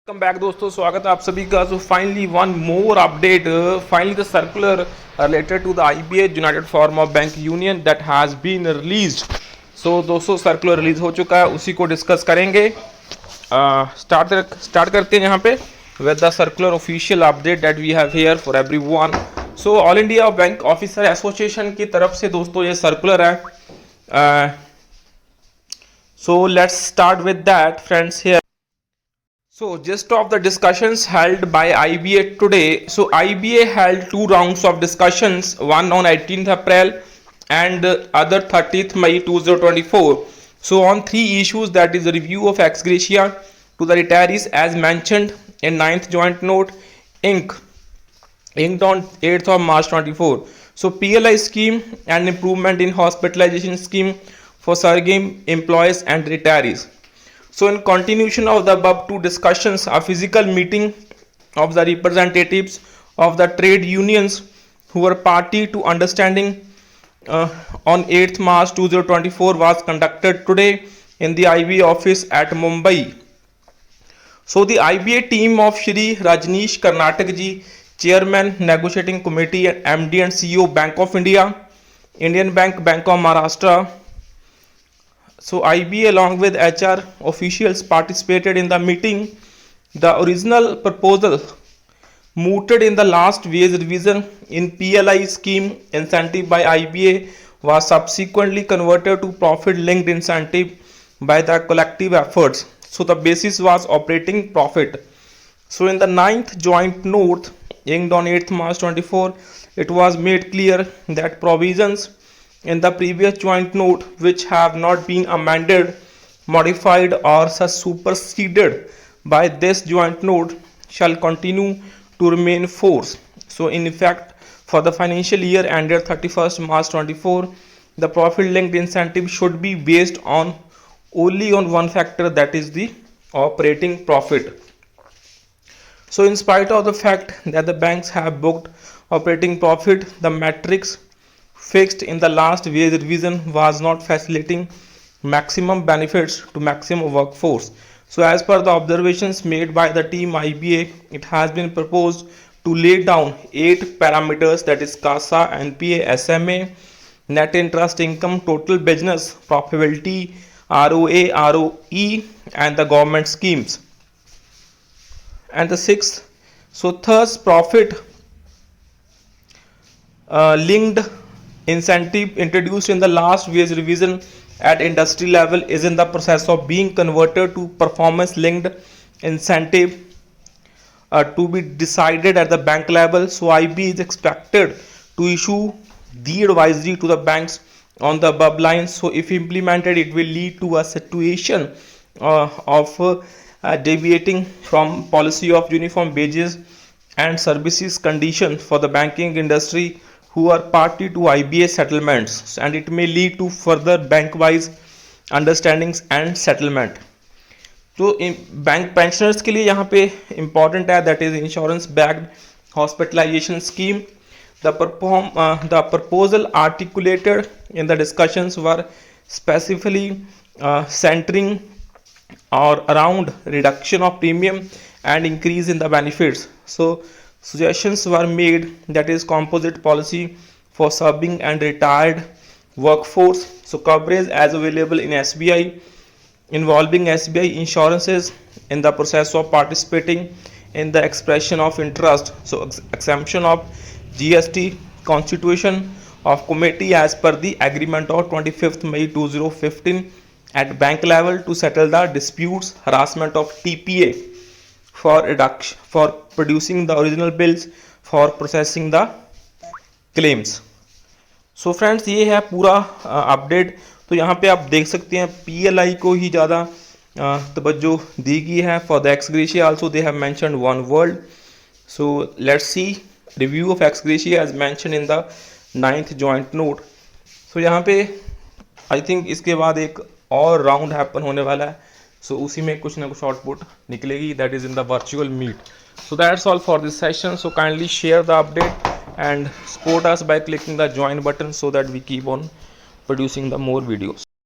Welcome back दोस्तों, स्वागत है आप सभी का। So finally one more update, finally the circular related to the IBA united form of bank union that has been released. सो दोस्तों सर्कुलर रिलीज हो चुका है, उसी को डिस्कस करेंगे। स्टार्ट करते हैं यहाँ पे with the circular official update that we have here for everyone. So all India bank officer association की तरफ से दोस्तों ये सर्कुलर है। So let's start with that friends here. So, gist of the discussions held by IBA today. So, IBA held two rounds of discussions, one on 18th April and other 30th May 2024. So, on three issues, that is the review of ex gratia to the retirees as mentioned in 9th joint note inked on 8th of March 24. So, PLI scheme and improvement in hospitalization scheme for surging employees and retirees. So in continuation of the above two discussions, a physical meeting of the representatives of the trade unions who were party to understanding on 8th March 2024 was conducted today in the IBA office at Mumbai. So the IBA team of Shri Rajneesh Karnatak ji, Chairman Negotiating Committee and MD and CEO Bank of India, Indian Bank, Bank of Maharashtra. So IBA along with HR officials participated in the meeting. The original proposal mooted in the last wage revision in PLI scheme incentive by IBA was subsequently converted to profit linked incentive by the collective efforts. So the basis was operating profit. So in the 9th joint note inked on 8th March 24, it was made clear that provisions in the previous joint note which have not been amended, modified or superseded by this joint note shall continue to remain force. So in effect for the financial year ended 31st March 24, the profit linked incentive should be based on only on one factor, that is the operating profit. So in spite of the fact that the banks have booked operating profit, the metrics fixed in the last wage revision was not facilitating maximum benefits to maximum workforce. So as per the observations made by the team IBA, it has been proposed to lay down 8 parameters, that is CASA, NPA, SMA, net interest income, total business profitability, ROA, ROE and the government schemes. And the sixth, so thus profit linked incentive introduced in the last wage revision at industry level is in the process of being converted to performance linked incentive to be decided at the bank level. So IB is expected to issue the advisory to the banks on the above lines. So if implemented, it will lead to a situation of deviating from policy of uniform wages and services condition for the banking industry who are party to IBA settlements, and it may lead to further bank-wise understandings and settlement. तो bank pensioners के लिए यहाँ पे important है, that is insurance backed hospitalisation scheme. The proposal articulated in the discussions were specifically centering or around reduction of premium and increase in the benefits. So suggestions were made, that is composite policy for serving and retired workforce. So coverage as available in SBI, involving SBI insurances in the process of participating in the expression of interest. So exemption of GST, constitution of committee as per the agreement of 25th May 2015 at bank level to settle the disputes, harassment of TPA for reduction, for producing the original bills, for processing the claims. So friends ये है पूरा update. तो यहाँ पे आप देख सकते हैं PLI को ही ज़्यादा तवज्जो दी गई है. For the ex gratia also they have mentioned one word. So let's see review of ex gratia as mention in the 9th joint note. So यहाँ पे आई थिंक इसके बाद एक और राउंड हैपन होने वाला है. सो उसी में कुछ ना कुछ आउटपुट निकलेगी, that is in the virtual meet. So that's all for this session. So kindly share the update and support us by clicking the join button so that we keep on producing the more videos.